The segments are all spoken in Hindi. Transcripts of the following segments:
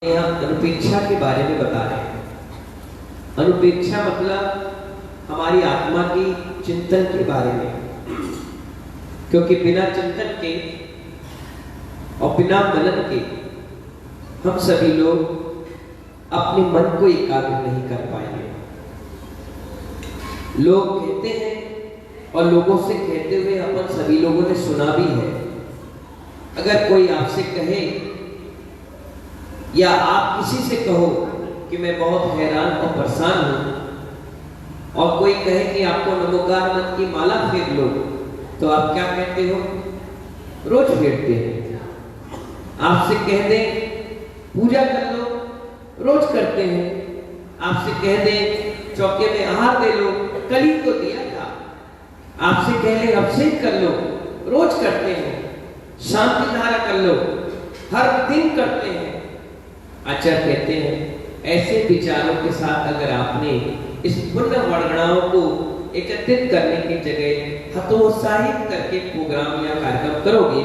यहाँ अनुपेक्षा के बारे में बता रहे हैं। अनुपेक्षा मतलब हमारी आत्मा की चिंतन के बारे में, क्योंकि बिना चिंतन के और बिना मनन के हम सभी लोग अपने मन को एकाग्र नहीं कर पाएंगे। लोग कहते हैं और लोगों से कहते हुए अपन सभी लोगों ने सुना भी है, अगर कोई आपसे कहे या आप किसी से कहो कि मैं बहुत हैरान और परेशान हूं, और कोई कहे कि आपको नमोकार मंत्र की माला फेर लो, तो आप क्या कहते हो? रोज फेरते हैं। आपसे कह दें पूजा कर लो, रोज करते हैं। आपसे कह दें चौके में आहार दे लो, कल ही तो दिया था। आपसे कह ले अभिषेक कर लो, रोज करते हैं। शांति धारा कर लो, हर दिन करते हैं। आचार्य कहते हैं ऐसे विचारों के साथ अगर आपने इस पुण्य वर्गणाओं को एकत्रित करने की जगह हतोत्साहित करके प्रोग्राम या कार्यक्रम करोगे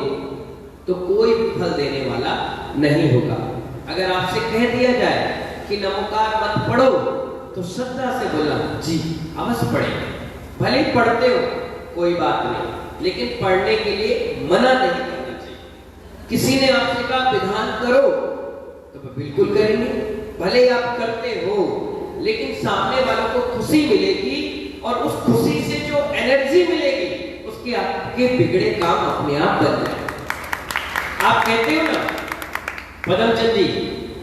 तो कोई भी फल देने वाला नहीं होगा। अगर आपसे कह दिया जाए कि नमोकार मत पढ़ो, तो श्रद्धा से बोला जी अवश्य पढ़ेंगे, भले ही पढ़ते हो कोई बात नहीं, लेकिन पढ़ने के लिए मना नहीं करना चाहिए। किसी ने आपसे कहा विधान करो तो बिल्कुल करेंगे, भले ही आप करते हो, लेकिन सामने वालों को खुशी मिलेगी और उस खुशी से जो एनर्जी मिलेगी उसके आपके बिगड़े काम अपने आप बन जाए। आप कहते हो ना पदमचंद जी,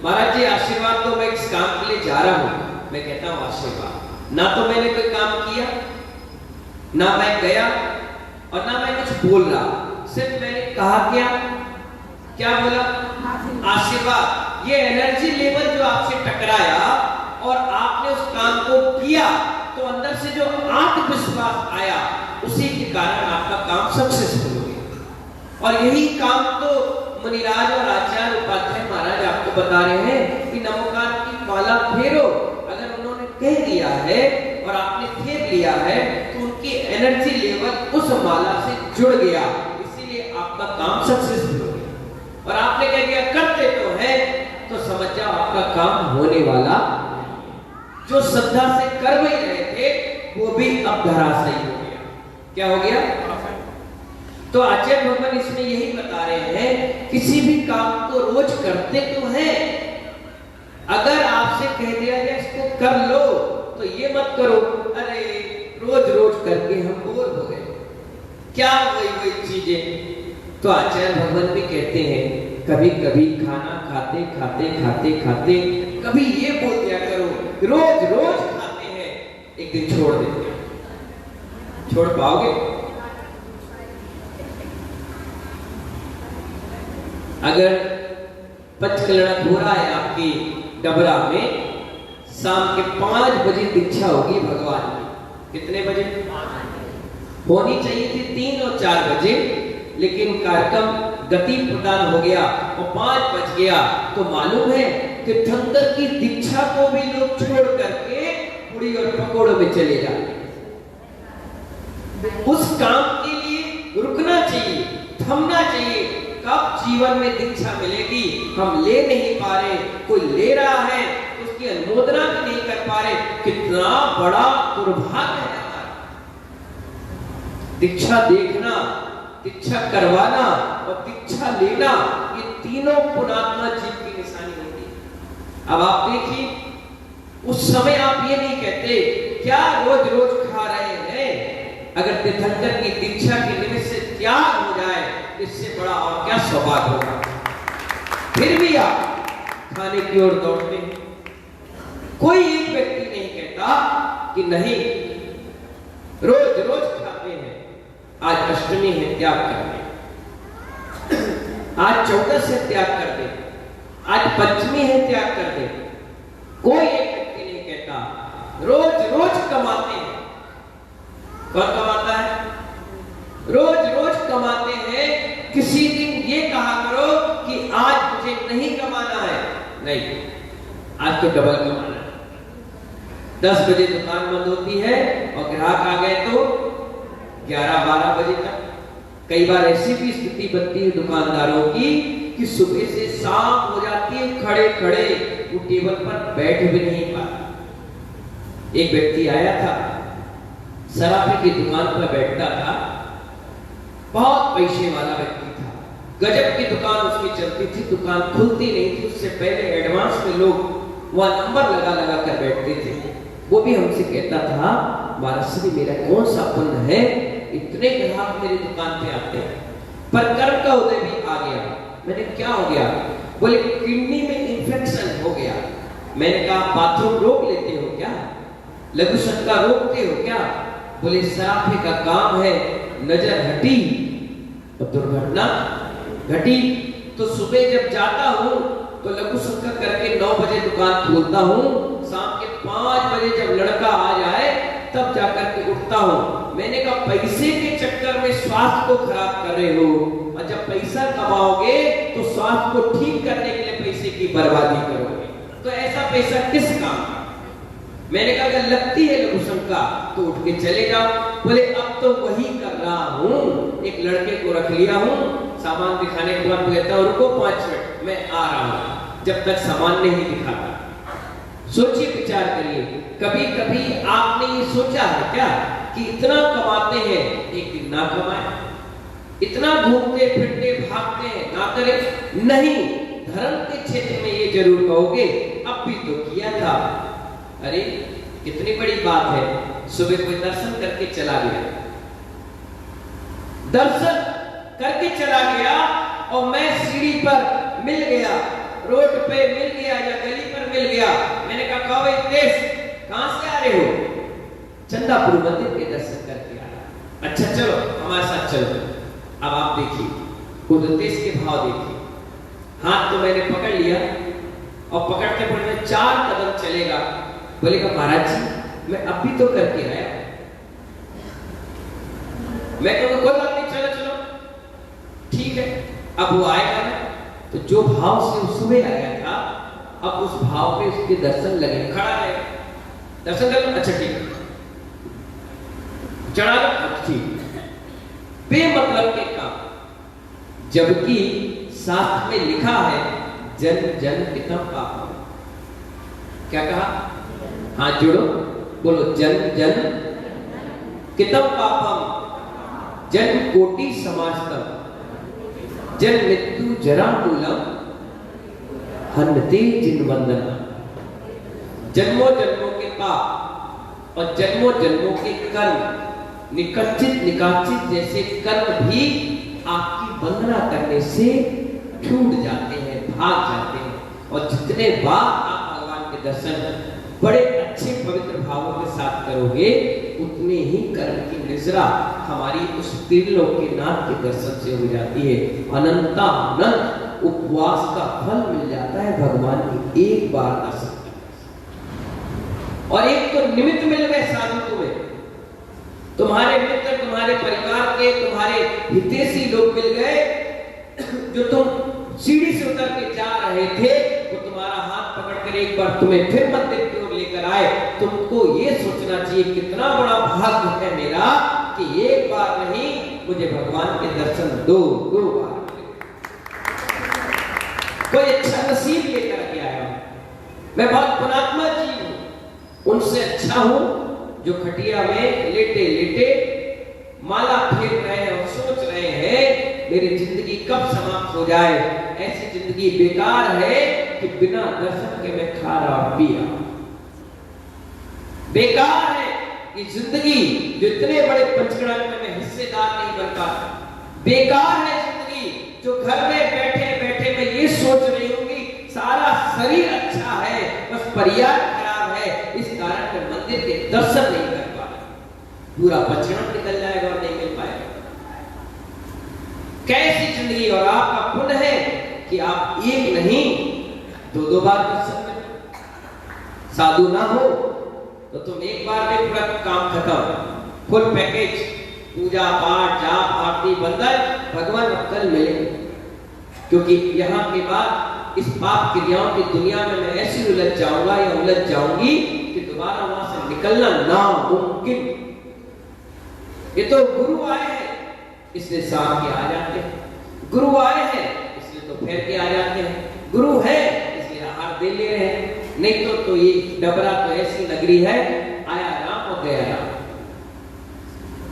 महाराज जी आशीर्वाद दो, मैं इस काम के लिए जा रहा हूं। मैं कहता हूं आशीर्वाद, ना तो मैंने कोई काम किया, ना मैं गया और ना मैं कुछ बोल रहा, सिर्फ मैंने कहा क्या बोला? आशीर्वाद। ये एनर्जी लेवल जो आपसे टकराया और आपने उस काम को किया, तो अंदर से जो आत्मविश्वास आया, उसी के कारण आपका काम सक्सेसफुल हो गया। और यही काम तो मुनिराज और आचार्य उपाध्याय महाराज आपको बता रहे हैं कि नमोकार की माला फेरो। अगर उन्होंने कह दिया है और आपने फेर लिया है तो उनकी एनर्जी लेवल उस माला से जुड़ गया, इसीलिए आपका काम सक्सेसफुल हो गया। और आपने कह दिया करते तो है, तो समझ जाओ आपका काम होने वाला, जो श्रद्धा से कर ही रहे थे वो भी अब धराशायी हो गया। क्या हो गया? तो आचार्य भगवान इसमें यही बता रहे हैं, किसी भी काम को रोज करते तो हैं, अगर आपसे कह दिया जाए इसको कर लो, तो ये मत करो अरे रोज रोज करके हम बोर हो गए, क्या वही चीजें। तो आचार्य भगवान भी कहते हैं कभी कभी खाना खाते खाते कभी ये बोल दिया करो, रोज रोज खाते हैं, एक दिन छोड़ देते हैं। छोड़ पाओगे? अगर पंचकलना हो रहा है आपकी डबरा में, शाम के 5 बजे दीक्षा होगी भगवान की। कितने बजे होनी चाहिए थी? 3 और 4 बजे, लेकिन कार्यक्रम गति प्रदान हो गया और 5 बज गया। तो मालूम है कि तीर्थंकर की दीक्षा को भी लोग छोड़ करके पूरी और पकौड़ों में चले जाते। उस काम के लिए रुकना चाहिए, थमना चाहिए। कब जीवन में दीक्षा मिलेगी? हम ले नहीं पा रहे, कोई ले रहा है उसकी अनुमोदना भी नहीं कर पा रहे, कितना बड़ा दुर्भाग्य है। दीक्षा देखना, दीक्षा करवाना और दीक्षा लेना, ये तीनों पुण्यात्मा जीव की निशानी होती है। अब आप देखिए, उस समय आप ये नहीं कहते क्या रोज रोज खा रहे हैं। अगर तीर्थंकर की दीक्षा के निमित्त से त्याग हो जाए, इससे बड़ा और क्या सौभाग्य होगा। फिर भी आप खाने की ओर दौड़ते हैं। कोई एक व्यक्ति नहीं कहता कि नहीं रोज रोज खाते हैं, आज अष्टमी है त्याग कर दे, आज 14 से त्याग कर दे, आज पंचमी है त्याग कर दे। कोई एक व्यक्ति नहीं कहता। रोज रोज कमाते हैं। कौन कमाता है? रोज रोज कमाते हैं। किसी दिन ये कहा करो कि आज मुझे नहीं कमाना है, नहीं, आज तो डबल कमाना है। 10 बजे दुकान बंद होती है और ग्राहक आ गए तो 11-12 बजे तक। कई बार ऐसी भी स्थिति बनती है दुकानदारों की कि सुबह से शाम हो जाती है, खड़े खड़े वो टेबल पर बैठ भी नहीं पाता। एक व्यक्ति आया था, सराफे की दुकान पर बैठता था, बहुत पैसे वाला व्यक्ति था, गजब की दुकान उसकी चलती थी, दुकान खुलती नहीं थी, उससे पहले एडवांस में लोग वहां नंबर लगा लगा कर बैठते थे। वो भी हमसे कहता था, महाराज जी मेरा कौन सा पुण्य है, इतने ग्राहक मेरी दुकान पे आते हैं। पर कर्म का उदय भी आ गया। मैंने क्या हो गया? बोले किडनी में इंफेक्शन हो गया। मैंने कहा बाथरूम रोक लेते हो क्या, लघु शंका रोकते हो क्या? बोले सराफे का काम है, नजर हटी और दुर्घटना घटी। तो सुबह जब जाता हूँ तो लघु शंका करके 9 बजे दुकान खोलता हूँ, शाम के 5 बजे जब लड़का आ जाए तब जाकर के उठता हूँ। मैंने कहा पैसे के चक्कर में स्वास्थ्य को खराब कर रहे हो, और जब पैसा कमाओगे तो स्वास्थ्य को ठीक करने के लिए पैसे की बर्बादी करोगे, तो ऐसा पैसा किस काम का? मैंने कहा अगर लगती है लघु शंका तो उठ के चले जाओ। बोले अब तो वही कर रहा हूँ, एक लड़के को रख लिया हूँ, सामान दिखाने के बाद कहता हूँ रुको 5 मिनट मैं आ रहा हूँ, जब तक सामान नहीं दिखाता। सोचिए, विचार करिए, कभी कभी आपने ये सोचा है क्या कि इतना कमाते हैं एक दिन ना कमाए, इतना घूमते फिरते भागते हैं ना करें? नहीं, धर्म के क्षेत्र में ये जरूर कहोगे अब भी तो किया था। अरे कितनी बड़ी बात है, सुबह कोई दर्शन करके चला गया, दर्शन करके चला गया और मैं सीढ़ी पर मिल गया, रोड पे मिल गया या गली पर मिल गया। मैंने कहा कहो देश कहां से आ रहे हो? चंदापुर मंदिर के दर्शन करके आया। अच्छा चलो हमारे साथ चलो। अब आप देखिए उद्देश्य के भाव देखिए। हाथ तो मैंने पकड़ लिया और पकड़ते पकड़ते 4 कदम चलेगा। बोलेगा महाराज जी मैं अब भी तो करके आया। मैं कहूँगा कोई बात नहीं, चलो चलो ठीक है। अब वो आएगा ना, तो जो भाव से वो सुबह आया था अब उस भाव में उसके दर्शन लगे, खड़ा है, दर्शन कर लो, अच्छा ठीक है, चढ़ा लो, ठीक, बेमतलब के काम। जबकि शास्त्र में लिखा है जन जन कितम पाप। क्या कहा? हाथ जोड़ो, बोलो जन जन कितम पापम जन कोटि समाजतम जन मृत्यु जरा मूलम हन्नते जिनवंदना। जन्मों जन्मों के पाप और जन्मों जन्मों के कर्म निकचित निकाचित जैसे कर्म भी आपकी वंदना करने से छूट जाते हैं, भाग जाते हैं। और जितने बार आप भगवान के दर्शन बड़े अच्छे पवित्र भावों के साथ करोगे उतने ही कर्म की निजरा हमारी उस त्रिलोक के नाथ के दर्शन से हो जाती है। अनंतानंत उपवास का फल मिल जाता है भगवान की एक बार दर्शन। और एक तो निमित्त मिल गए साधु तुम्हें, तुम्हारे मित्र, तुम्हारे परिवार के, तुम्हारे हितैषी लोग मिल गए। जो तुम सीढ़ी से उतर के जा रहे थे वो तुम्हारा हाथ पकड़कर एक बार तुम्हें फिर मंदिर की ओर लेकर आए। तुमको ये सोचना चाहिए कितना बड़ा भाग्य है मेरा कि एक बार नहीं मुझे भगवान के दर्शन दो बार। कोई अच्छा नसीब लेकर के आया हूं, मैं बहुत पुणात्मा जीव हूं, उनसे अच्छा हूं जो खटिया में लेटे लेटे माला फेर रहे हैं और सोच रहे हैं मेरी जिंदगी कब समाप्त हो जाए। ऐसी जिंदगी बेकार है कि बिना दर्शन के मैं खा रहा और पी रहा। बेकार है कि जिंदगी जो इतने बड़े पंचकर्म में मैं हिस्सेदार नहीं बन पाता। बेकार है जिंदगी जो घर में बैठे बैठे मैं ये सोच रही हूँ कि सारा शरीर अच्छा है बस पर्याय खराब है, इस कारण मैं मंदिर के दर्शन नहीं कर पा रहा। पूरा पंचकर्म निकल जाएगा और नहीं मिल पाएगा। कैसी जिंदगी। और आपका पुण्य है कि आप एक नहीं 2 बार दर्शन में। साधु ना हो तो तुम एक बार में पूरा काम खत्म, फुल पैकेज, पूजा पाठ जाप आरती बंदर, भगवान अब कल मिले। क्योंकि यहाँ के बाद इस पाप क्रियाओं की दुनिया में मैं ऐसी उलझ जाऊंगा या उलझ जाऊंगी कि दोबारा वहां से निकलना नामुमकिन। ये तो गुरु आए हैं इसलिए साथ के आ जाते हैं, गुरु आए हैं इसलिए तो फेर के आ जाते हैं। गुरु है इसलिए आहार दे ले रहे हैं, नहीं तो ये डबरा तो ऐसी नगरी है, आया राम और गया राम।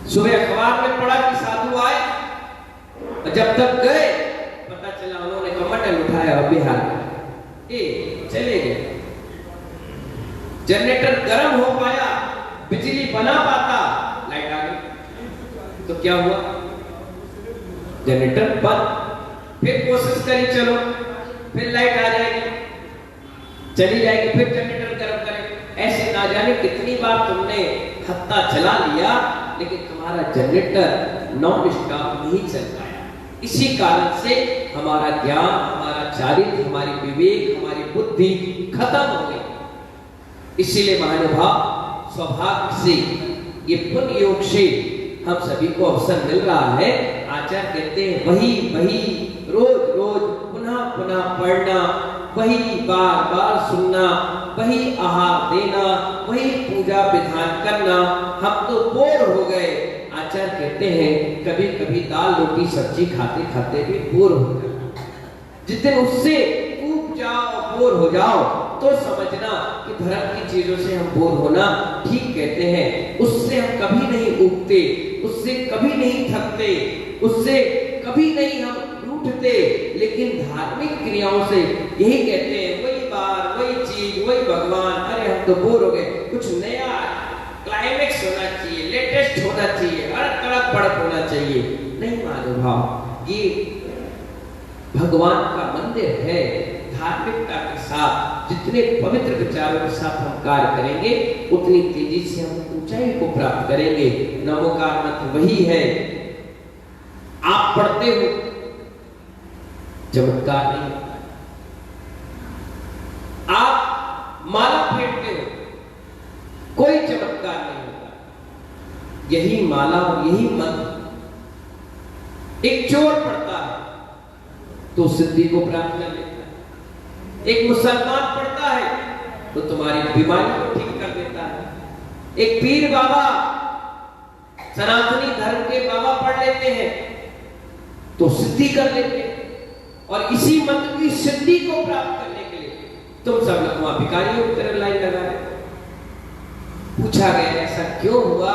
सुबह अखबार में पढ़ा कि साधु आए, और जब तक गए पता चला उन्होंने कमंडल उठाया और बिहार चले गए। जनरेटर गर्म हो पाया, बिजली बना पाता, लाइट आ गई। तो क्या हुआ, जनरेटर बंद। फिर कोशिश करी, चलो फिर लाइट आ जाएगी, चली जाएगी, फिर जनरेटर गर्म करें। ऐसे ना जाने कितनी बार तुमने हत्ता चला लिया, लेकिन तुम्हारा जनरेटर नॉन स्टॉप नहीं चल पाया। इसी कारण से हमारा ज्ञान, हमारा चारित्र, हमारी विवेक, हमारी बुद्धि खत्म हो गई। इसीलिए महानुभाव, सौभाग्य से ये पुण्य योग से हम सभी को अवसर मिल रहा है। आचार्य कहते हैं वही वही रोज रोज पुनः पुनः पढ़ना, वही बार बार सुनना, वही आहार देना, वही पूजा विधान करना। हम तो बोर हो गए। आचार्य कहते हैं कभी कभी दाल रोटी सब्जी खाते खाते भी बोर हो जाओ। जिस दिन उससे ऊब जाओ, बोर हो जाओ, तो समझना कि धर्म की चीजों से हम बोर होना ठीक कहते हैं। उससे हम कभी नहीं ऊबते, उससे कभी नहीं थकते, उससे कभी नहीं हम रूठते। लेकिन धार्मिक क्रियाओं से यही कहते हैं वही बार वही चीज वही भगवान। अरे हम तो बोर हो गए, कुछ नया क्लाइमेक्स होना चाहिए, लेटेस्ट होना चाहिए, अड़क तड़क भड़क होना चाहिए। नहीं महानुभाव, ये भगवान का मंदिर है। धार्मिकता के साथ जितने पवित्र विचारों के साथ हम कार्य करेंगे, उतनी तेजी से हम ऊंचाई को प्राप्त करेंगे। नमोकार मंत्र वही है। आप पढ़ते हो, चमत्कार नहीं होता। आप माला फेंकते हो, कोई चमत्कार नहीं होता। यही माला और यही मंत्र एक चोर पढ़ता है तो सिद्धि को प्राप्त कर लेता है। एक मुसलमान पढ़ता है तो तुम्हारी बीमारी को ठीक कर देता है। एक पीर बाबा, सनातनी धर्म के बाबा पढ़ लेते हैं तो सिद्धि कर लेते हैं। और इसी मंत्र की सिद्धि को प्राप्त करने के लिए तुम सब लोग वहां भिखारियों की तरह लाइन लगा रहे। पूछा गया ऐसा क्यों हुआ,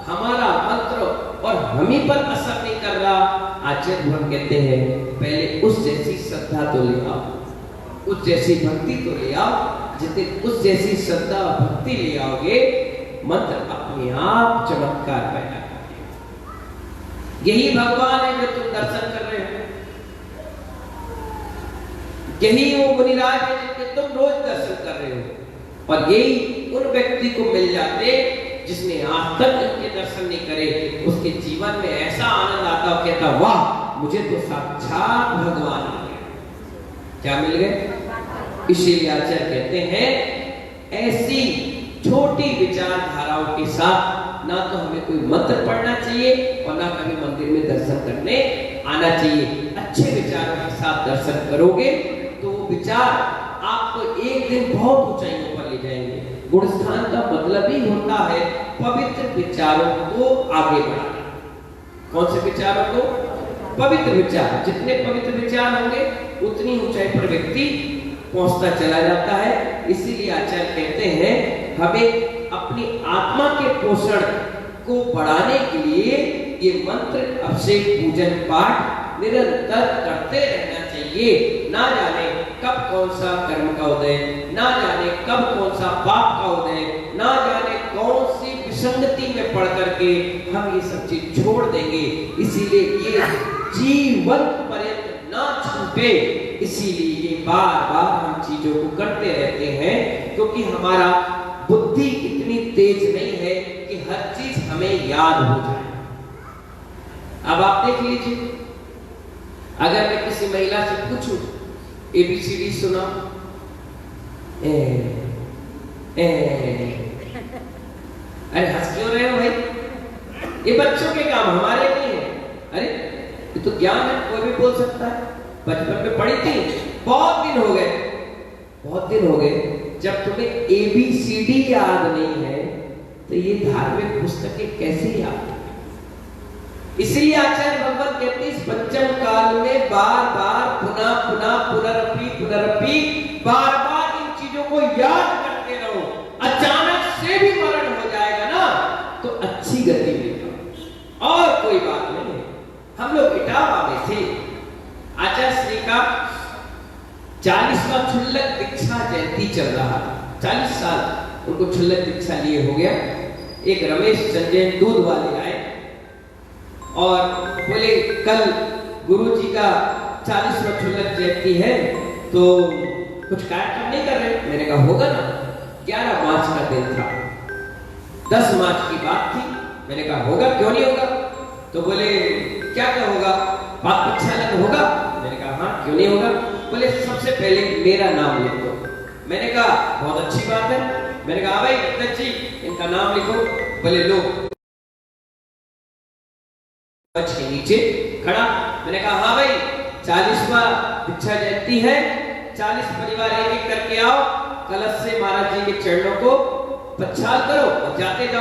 हमारा मंत्र और हम ही पर असर नहीं कर रहा। आचार्य भगवान कहते हैं पहले उस जैसी श्रद्धा तो ले आओ, उस जैसी भक्ति तो ले आओ। जितने उस जैसी श्रद्धा भक्ति ले आओगे, मंत्र अपने आप चमत्कार पैदा करेगा। यही भगवान है जो तुम दर्शन कर रहे हो, यही वो मुनिराज है जिनके तुम रोज दर्शन कर रहे हो। और यही उन व्यक्ति को मिल जाते जिसने आज तक इनके दर्शन नहीं करे, उसके जीवन में ऐसा आनंद आता और कहता वाह मुझे तो साक्षात भगवान मिल गए। क्या मिल गए? इसीलिए आचार्य कहते हैं ऐसी छोटी विचारधाराओं के साथ ना तो हमें कोई मंत्र पढ़ना चाहिए और ना कभी मंदिर में दर्शन करने आना चाहिए। अच्छे विचारों के साथ दर्शन करोगे तो वो विचार आपको एक दिन बहुत ऊंचाइयों पर ले जाएंगे। गुणस्थान का मतलब ही होता है पवित्र विचारों को आगे बढ़ाना। कौन से विचारों को? पवित्र विचार। जितने पवित्र विचार होंगे उतनी ऊंचाई पर व्यक्ति पहुंचता चला जाता है। इसीलिए आचार्य कहते हैं हमें अपनी आत्मा के पोषण को बढ़ाने के लिए ये मंत्र, अभिषेक, पूजन, पाठ निरंतर करते रहना चाहिए। ना जाने कब कौन सा कर्म का उदय, ना जाने कब कौन सा पाप का उदय, ना जाने कौन सी विसंगति में पड़ करके हम ये सब चीज छोड़ देंगे। इसीलिए ये जीवन पर्यंत ना छूटे, इसीलिए ये बार बार हम चीजों को करते रहते हैं, क्योंकि हमारा बुद्धि इतनी तेज नहीं है कि हर चीज हमें याद हो जाए। अब आप देख लीजिए, अगर मैं किसी महिला से पूछूं ABCD सुना, अरे हंस क्यों रहे हो भाई? ये बच्चों के काम, हमारे नहीं है। अरे ये तो ज्ञान है, कोई भी बोल सकता है। बचपन में पढ़ी थी, बहुत दिन हो गए, बहुत दिन हो गए। जब तुम्हें ABCD याद नहीं है तो ये धार्मिक पुस्तकें कैसे याद? इसलिए आचार्य भगवत कहते हैं इस पंचम काल में बार बार पुनः पुनः पुनरपि बार बार इन चीजों को याद करते रहो। अचानक से भी मरण हो जाएगा ना तो अच्छी गति मिलेगा और कोई बात नहीं। हम लोग इटावा में थे, आचार्य श्री का 40वां क्षुल्लक दीक्षा जयंती चल रहा था। 40 साल उनको क्षुल्लक दीक्षा लिए हो गया। एक रमेश चंदेन दूध वाले आए और बोले कल गुरु जी का 40वां क्षुल्लक जयंती है तो कुछ कार्यक्रम नहीं कर रहे। मैंने कहा होगा ना, 11 मार्च का दिन था, 10 मार्च की बात थी। मैंने कहा होगा, क्यों नहीं होगा। तो बोले क्या क्या होगा, पाक प्रक्षालन होगा। मैंने कहा हाँ, क्यों नहीं होगा। बोले सबसे पहले मेरा नाम लिख दो। मैंने कहा बहुत अच्छी बात है। मैंने कहा भाई दत्त जी इनका नाम लिखो। बोले लो, मंच के नीचे खड़ा। मैंने कहा हाँ भाई 40वां दीक्षा जयंती है, 40 परिवार एक एक करके आओ, कलश से महाराज जी के चरणों को प्रक्षाल करो और जाते जाओ।